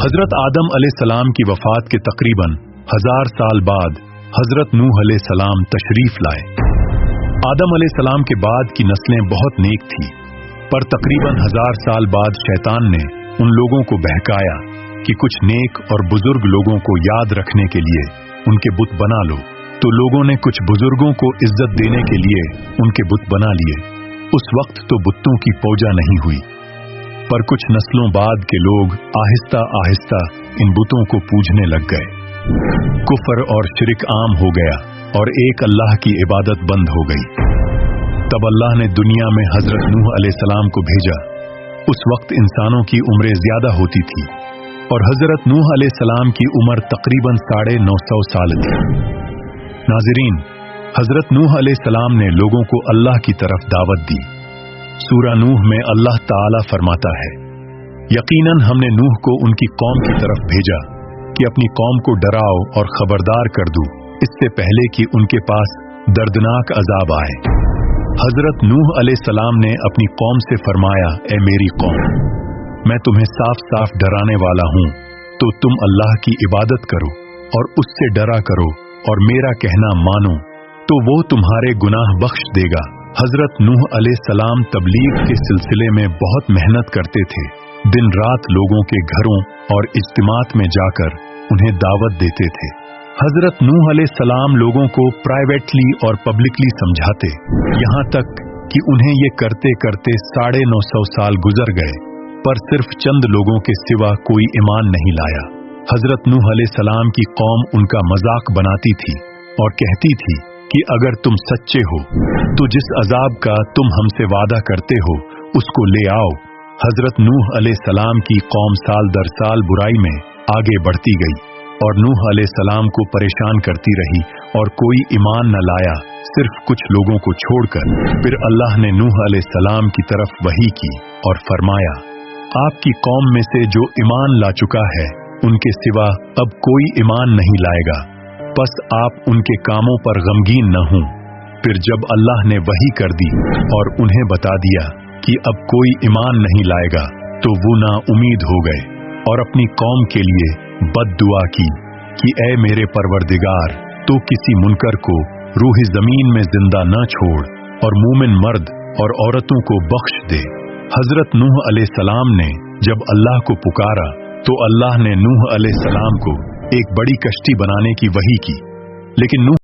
حضرت آدم علیہ السلام کی وفات کے تقریباً 1000 سال بعد حضرت نوح علیہ السلام تشریف لائے۔ آدم علیہ السلام کے بعد کی نسلیں بہت نیک تھیں، پر تقریباً 1000 سال بعد شیطان نے ان لوگوں کو بہکایا کہ کچھ نیک اور بزرگ لوگوں کو یاد رکھنے کے لیے ان کے بت بنا لو، تو لوگوں نے کچھ بزرگوں کو عزت دینے کے لیے ان کے بت بنا لیے۔ اس وقت تو بتوں کی پوجا نہیں ہوئی، پر کچھ نسلوں بعد کے لوگ آہستہ آہستہ ان بتوں کو پوجنے لگ گئے۔ کفر اور شرک عام ہو گیا اور ایک اللہ کی عبادت بند ہو گئی۔ تب اللہ نے دنیا میں حضرت نوح علیہ السلام کو بھیجا۔ اس وقت انسانوں کی عمریں زیادہ ہوتی تھی اور حضرت نوح علیہ السلام کی عمر تقریباً 950 سال تھی۔ ناظرین، حضرت نوح علیہ السلام نے لوگوں کو اللہ کی طرف دعوت دی۔ سورہ نوح میں اللہ تعالیٰ فرماتا ہے، یقیناً ہم نے نوح کو ان کی قوم کی طرف بھیجا کہ اپنی قوم کو ڈراؤ اور خبردار کر دو اس سے پہلے کہ ان کے پاس دردناک عذاب آئے۔ حضرت نوح علیہ السلام نے اپنی قوم سے فرمایا، اے میری قوم، میں تمہیں صاف صاف ڈرانے والا ہوں، تو تم اللہ کی عبادت کرو اور اس سے ڈرا کرو اور میرا کہنا مانو، تو وہ تمہارے گناہ بخش دے گا۔ حضرت نوح علیہ السلام تبلیغ کے سلسلے میں بہت محنت کرتے تھے، دن رات لوگوں کے گھروں اور اجتماعات میں جا کر انہیں دعوت دیتے تھے۔ حضرت نوح علیہ السلام لوگوں کو پرائیویٹلی اور پبلکلی سمجھاتے، یہاں تک کہ انہیں یہ کرتے کرتے 950 سال گزر گئے، پر صرف چند لوگوں کے سوا کوئی ایمان نہیں لایا۔ حضرت نوح علیہ السلام کی قوم ان کا مذاق بناتی تھی اور کہتی تھی کہ اگر تم سچے ہو تو جس عذاب کا تم ہم سے وعدہ کرتے ہو اس کو لے آؤ۔ حضرت نوح علیہ السلام کی قوم سال در سال برائی میں آگے بڑھتی گئی اور نوح علیہ السلام کو پریشان کرتی رہی اور کوئی ایمان نہ لایا، صرف کچھ لوگوں کو چھوڑ کر۔ پھر اللہ نے نوح علیہ السلام کی طرف وحی کی اور فرمایا، آپ کی قوم میں سے جو ایمان لا چکا ہے ان کے سوا اب کوئی ایمان نہیں لائے گا، بس آپ ان کے کاموں پر غمگین نہ ہوں۔ پھر جب اللہ نے وحی کر دی اور انہیں بتا دیا کہ اب کوئی ایمان نہیں لائے گا، تو وہ نا امید ہو گئے اور اپنی قوم کے لیے بد دعا کی کہ اے میرے پروردگار، تو کسی منکر کو روح زمین میں زندہ نہ چھوڑ اور مومن مرد اور عورتوں کو بخش دے۔ حضرت نوح علیہ السلام نے جب اللہ کو پکارا تو اللہ نے نوح علیہ السلام کو ایک بڑی کشتی بنانے کی وحی کی، لیکن نوح